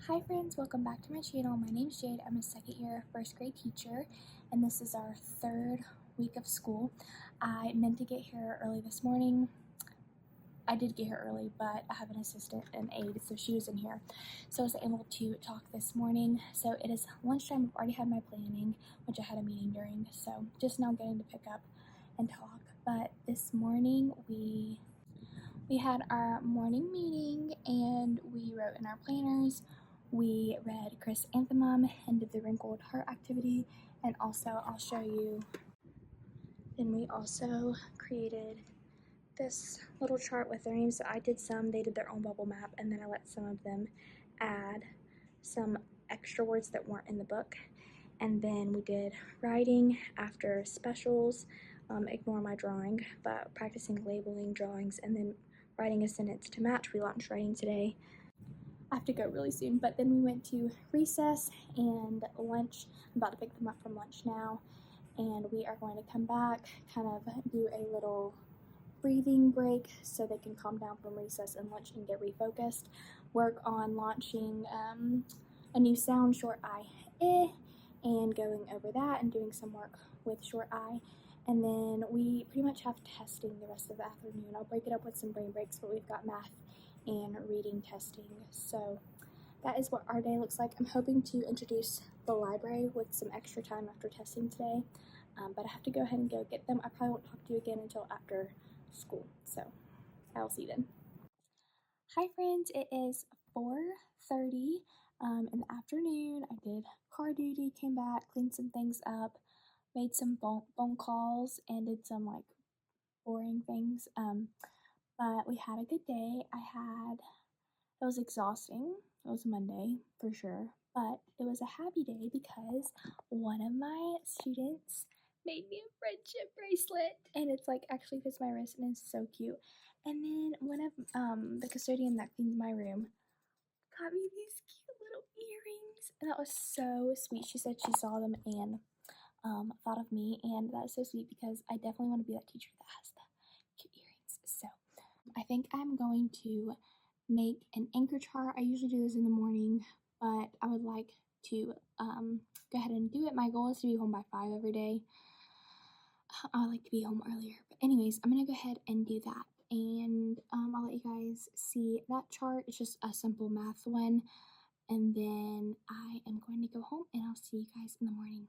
Hi friends, welcome back to my channel. My name's Jade. I'm a second year first grade teacher and this is our third week of school. I meant to get here early this morning. I did get here early, but I have an assistant and aide, so she was in here. So I was able to talk this morning. So it is lunchtime. I've already had my planning, which I had a meeting during, so just now getting to pick up and talk. But this morning we had our morning meeting and we wrote in our planners. We read Chrysanthemum and did the wrinkled heart activity, and also I'll show you. Then we also created this little chart with their names. So I did some, they did their own bubble map, and then I let some of them add some extra words that weren't in the book. And then we did writing after specials, ignore my drawing, but practicing labeling drawings, and then writing a sentence to match. We launched writing today. I have to go really soon, but then we went to recess and lunch. I'm about to pick them up from lunch now, and we are going to come back, kind of do a little breathing break so they can calm down from recess and lunch and get refocused, work on launching a new sound, short I, and going over that and doing some work with short I. And then we pretty much have testing the rest of the afternoon. I'll break it up with some brain breaks, but we've got math and reading testing. So that is what our day looks like. I'm hoping to introduce the library with some extra time after testing today, but I have to go ahead and go get them. I probably won't talk to you again until after school, so I'll see you then. Hi friends, it is 4:30 in the afternoon. I did car duty, came back, cleaned some things up, made some phone calls, and did some like boring things. But we had a good day. It was exhausting. It was Monday for sure, but it was a happy day because one of my students made me a friendship bracelet, and it's like actually fits my wrist and it's so cute. And then one of the custodian that cleans my room got me these cute little earrings, and that was so sweet. She said she saw them and thought of me, and that is so sweet because I definitely want to be that teacher that has the cute earrings. So I think I'm going to make an anchor chart. I usually do this in the morning, but I would like to go ahead and do it. My goal is to be home by 5 every day. I like to be home earlier, but anyways, I'm gonna go ahead and do that, and I'll let you guys see that chart. It's just a simple math one, and then I am going to go home and I'll see you guys in the morning.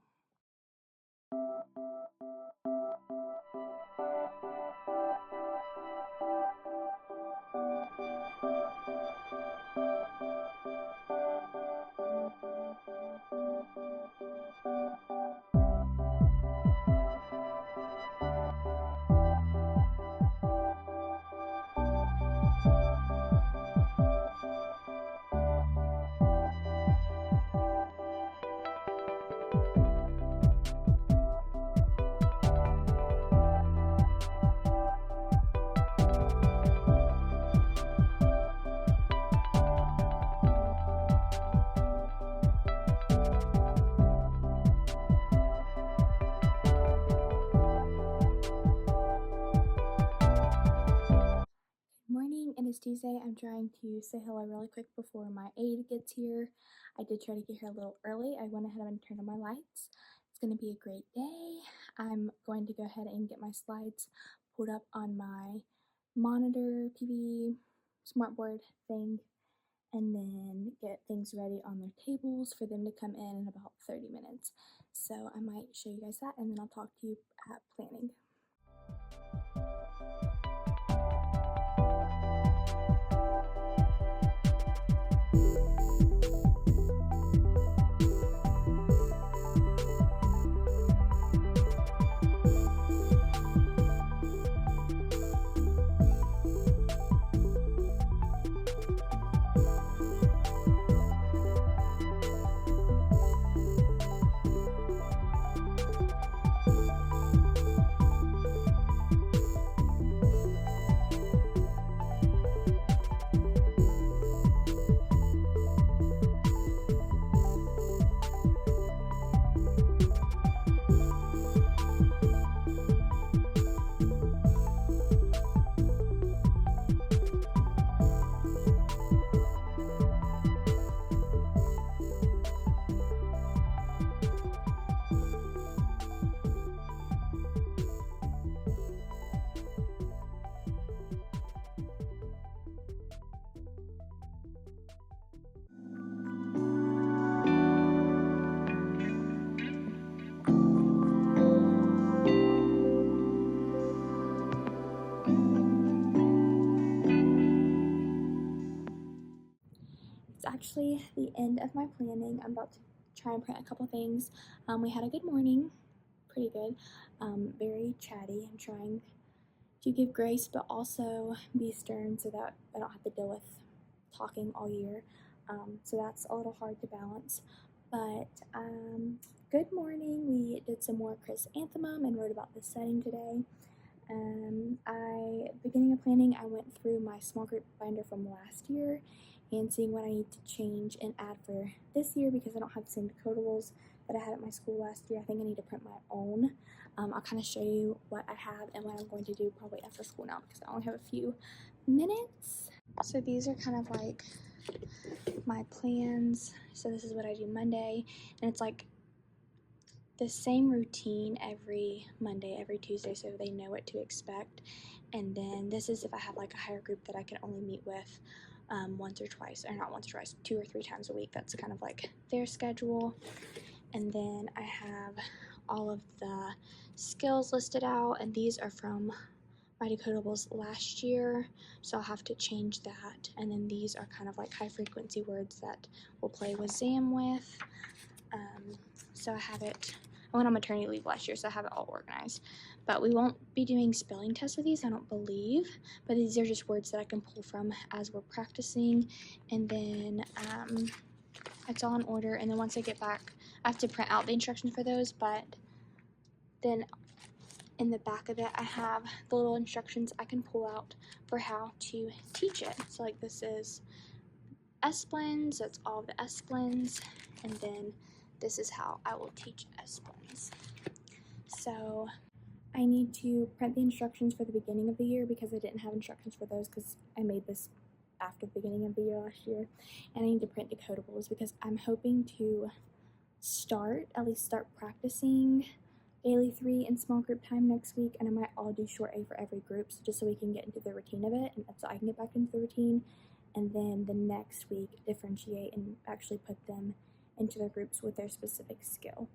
Morning, it is Tuesday. I'm trying to say hello really quick before my aide gets here. I did try to get here a little early. I went ahead and turned on my lights. It's going to be a great day. I'm going to go ahead and get my slides pulled up on my monitor, TV, smartboard thing, and then get things ready on their tables for them to come in about 30 minutes. So I might show you guys that, and then I'll talk to you at planning. actually the end of my planning. I'm about to try and print a couple things. We had a good morning, pretty good, very chatty. I'm trying to give grace but also be stern so that I don't have to deal with talking all year. So that's a little hard to balance. But good morning. We did some more chrysanthemum and wrote about the setting today. Beginning of planning, I went through my small group binder from last year and seeing what I need to change and add for this year because I don't have the same decodables that I had at my school last year. I think I need to print my own. I'll kind of show you what I have and what I'm going to do probably after school now because I only have a few minutes. So these are kind of like my plans. So this is what I do Monday, and it's like the same routine every Monday, every Tuesday, so they know what to expect. And then this is if I have like a higher group that I can only meet with once or twice, or not once or twice, 2 or 3 times a week. That's kind of like their schedule. And then I have all of the skills listed out, and these are from my decodables last year, so I'll have to change that. And then these are kind of like high frequency words that we'll play with Zam with. So I have it. I went on maternity leave last year, so I have it all organized. But we won't be doing spelling tests with these, I don't believe. But these are just words that I can pull from as we're practicing. And then it's all in order. And then once I get back, I have to print out the instructions for those. But then in the back of it, I have the little instructions I can pull out for how to teach it. So like this is S-blends, that's all the S-blends. And then this is how I will teach S-blends. So I need to print the instructions for the beginning of the year because I didn't have instructions for those because I made this after the beginning of the year last year. And I need to print decodables because I'm hoping to at least start practicing daily 3 in small group time next week, and I might all do short A for every group, so just so we can get into the routine of it, and so I can get back into the routine. And then the next week differentiate and actually put them into their groups with their specific skill.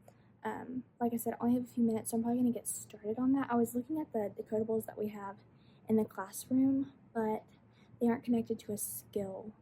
Like I said, I only have a few minutes, so I'm probably going to get started on that. I was looking at the decodables that we have in the classroom, but they aren't connected to a skill,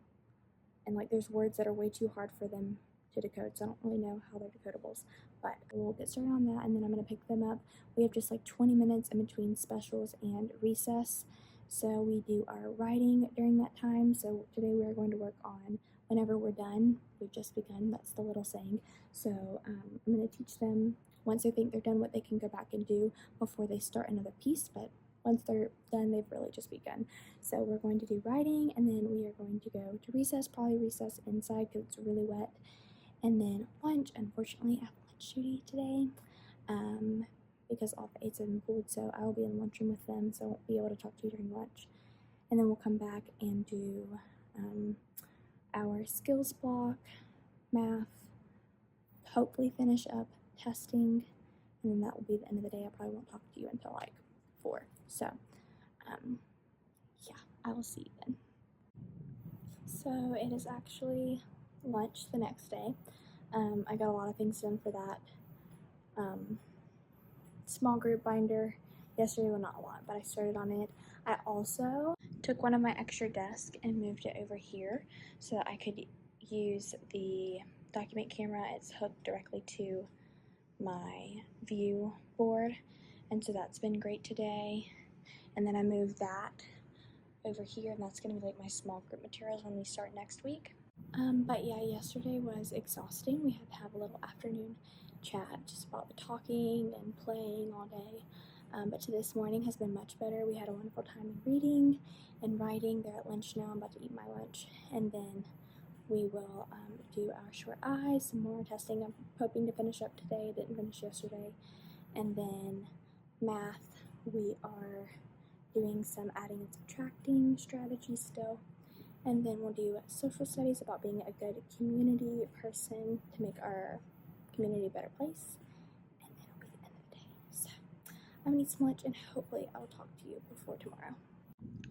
and like there's words that are way too hard for them to decode, so I don't really know how they're decodables. But we'll get started on that, and then I'm going to pick them up. We have just like 20 minutes in between specials and recess, so we do our writing during that time. So today we are going to work on whenever we're done. We've just begun, that's the little saying. So I'm going to teach them once they think they're done what they can go back and do before they start another piece, but once they're done, they've really just begun. So we're going to do writing, and then we are going to go to recess, probably recess inside because it's really wet. And then lunch. Unfortunately, I have lunch duty today because all the aides have been pulled, so I will be in the lunchroom with them, so I won't be able to talk to you during lunch. And then we'll come back and do our skills block, math, hopefully finish up testing, and then that will be the end of the day. I probably won't talk to you until like 4. So, yeah, I will see you then. So it is actually lunch the next day. I got a lot of things done for that small group binder yesterday. Well, not a lot, but I started on it. I also took one of my extra desks and moved it over here so that I could use the document camera. It's hooked directly to my view board, and so that's been great today. And then I moved that over here, and that's going to be like my small group materials when we start next week. But yeah, yesterday was exhausting. We had to have a little afternoon chat just about the talking and playing all day. But this morning has been much better. We had a wonderful time reading and writing. They're at lunch now. I'm about to eat my lunch, and then we will do our short eyes, some more testing. I'm hoping to finish up today. Didn't finish yesterday. And then math, we are doing some adding and subtracting strategies still. And then we'll do social studies about being a good community person to make our community a better place. And then it'll be the end of the day. So I'm gonna eat some lunch, and hopefully I'll talk to you before tomorrow.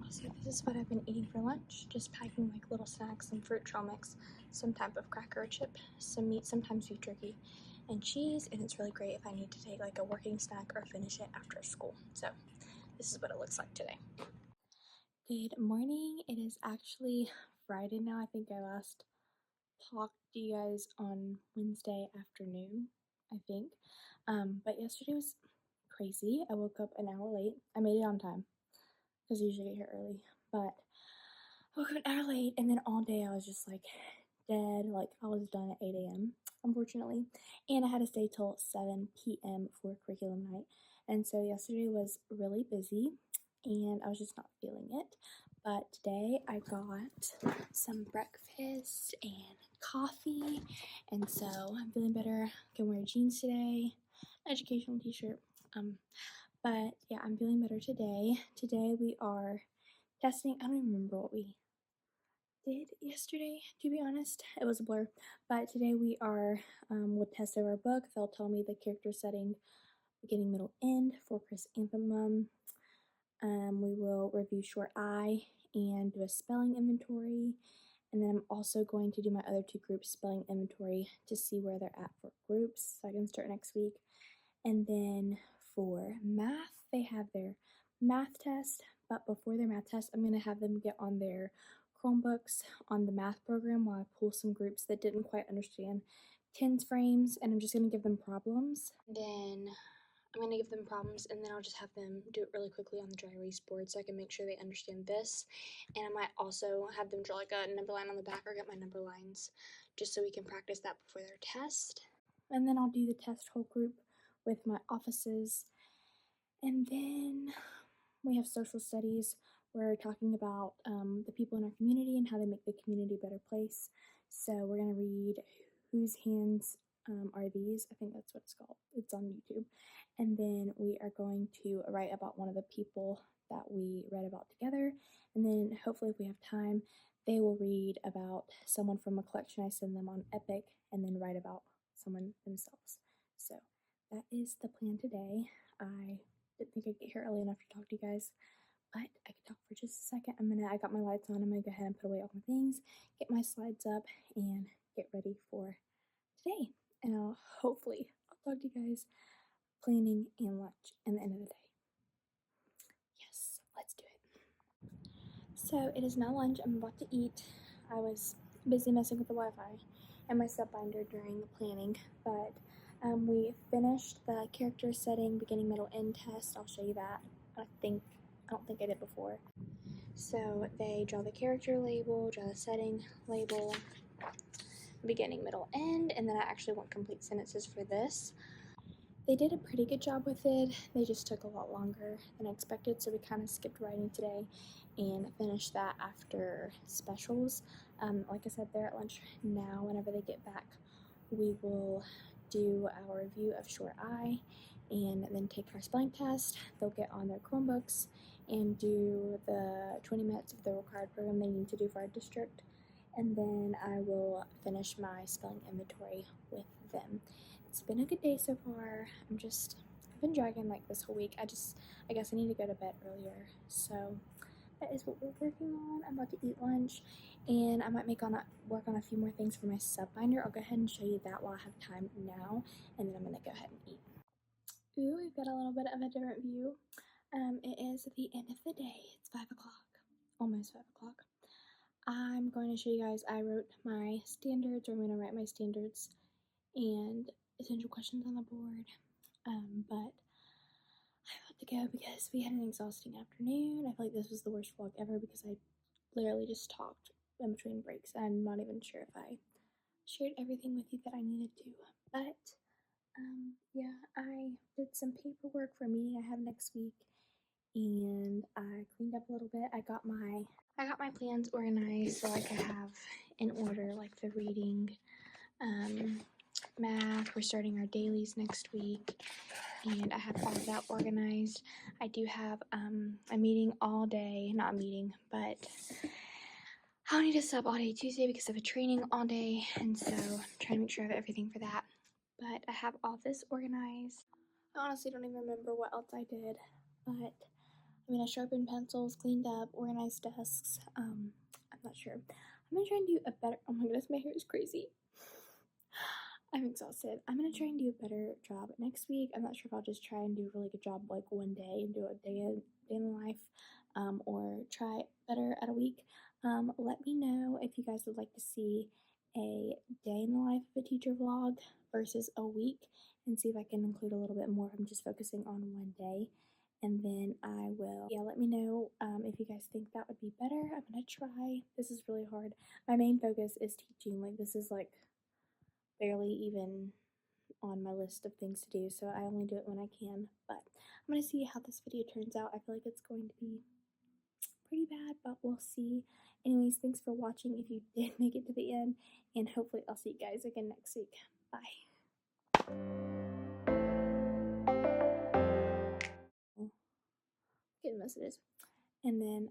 So this is what I've been eating for lunch. Just packing like little snacks, some fruit trail mix, some type of cracker or chip, some meat, sometimes beef jerky, and cheese. And it's really great if I need to take like a working snack or finish it after school. So this is what it looks like today. Good morning. It is actually Friday now. I think I last talk to you guys on Wednesday afternoon, I think. But yesterday was crazy. I woke up an hour late. I made it on time because I usually get here early, but I woke up an hour late, and then all day I was just like dead. Like I was done at 8 a.m. unfortunately, and I had to stay till 7 p.m. for curriculum night. And so yesterday was really busy, and I was just not feeling it. But today I got some breakfast and coffee, and so I'm feeling better. I can wear jeans today, educational t-shirt. But yeah, I'm feeling better today. Today we are testing. I don't even remember what we did yesterday, to be honest. It was a blur. But today we are, we'll test over our book. They'll tell me the character setting, beginning, middle, end for chrysanthemum. We will review short I and do a spelling inventory. And then I'm also going to do my other two groups spelling inventory to see where they're at for groups so I can start next week. And then for math, they have their math test, but before their math test, I'm going to have them get on their Chromebooks on the math program while I pull some groups that didn't quite understand tens frames, and I'm just going to give them problems. Then I'm going to give them problems, and then I'll just have them do it really quickly on the dry erase board so I can make sure they understand this. And I might also have them draw like a number line on the back or get my number lines just so we can practice that before their test. And then I'll do the test whole group with my offices. And then we have social studies. We're talking about the people in our community and how they make the community a better place. So we're going to read Whose Hands Are These? I think that's what it's called. It's on YouTube. And then we are going to write about one of the people that we read about together. And then hopefully, if we have time, they will read about someone from a collection I send them on Epic and then write about someone themselves. So that is the plan today. I didn't think I'd get here early enough to talk to you guys, but I can talk for just a second. I got my lights on. I'm gonna go ahead and put away all my things, get my slides up, and get ready for today. And I'll talk to you guys planning and lunch and the end of the day. Yes, let's do it. So it is now lunch. I'm about to eat. I was busy messing with the Wi-Fi and my step binder during the planning, but we finished the character setting, beginning, middle, end test. I'll show you that. I don't think I did before. So they draw the character label, draw the setting label, beginning, middle, end, and then I actually want complete sentences for this. They did a pretty good job with it. They just took a lot longer than I expected, so we kind of skipped writing today and finished that after specials. Like I said, they're at lunch now. Whenever they get back, we will do our review of short I and then take our spelling test. They'll get on their Chromebooks and do the 20 minutes of the required program they need to do for our district. And then I will finish my spelling inventory with them. It's been a good day so far. I've been dragging like this whole week. I guess I need to go to bed earlier. So that is what we're working on. I'm about to eat lunch, and I might work on a few more things for my sub binder. I'll go ahead and show you that while I have time now, and then I'm gonna go ahead and eat. Ooh, we've got a little bit of a different view. It is the end of the day. It's 5 o'clock, almost 5 o'clock. I'm going to show you guys. I wrote my standards, or I'm gonna write my standards and essential questions on the board. But I have to go because we had an exhausting afternoon. I feel like this was the worst vlog ever because I literally just talked in between breaks. I'm not even sure if I shared everything with you that I needed to. But yeah, I did some paperwork for a meeting I have next week, and I cleaned up a little bit. I got my plans organized so I could have in order like the reading, math. We're starting our dailies next week, and I have all of that organized. I do have a meeting all day, not a meeting, but I'll need to sub all day Tuesday because I have a training all day, and so I'm trying to make sure I have everything for that. But I have all this organized. I honestly don't even remember what else I did, but I sharpened pencils, cleaned up, organized desks. I'm not sure. I'm gonna try and do a better. Oh my goodness, my hair is crazy. I'm exhausted. I'm gonna try and do a better job next week. I'm not sure if I'll just try and do a really good job like one day and do a day in the life, or try better at a week. Let me know if you guys would like to see a day in the life of a teacher vlog versus a week and see if I can include a little bit more if I'm just focusing on one day. And then I will, yeah, let me know if you guys think that would be better. I'm gonna try. This is really hard. My main focus is teaching. Like, this is like barely even on my list of things to do, so I only do it when I can. But I'm gonna see how this video turns out. I feel like it's going to be pretty bad, but we'll see. Anyways, thanks for watching if you did make it to the end, and hopefully I'll see you guys again next week. Bye. Getting messages. And then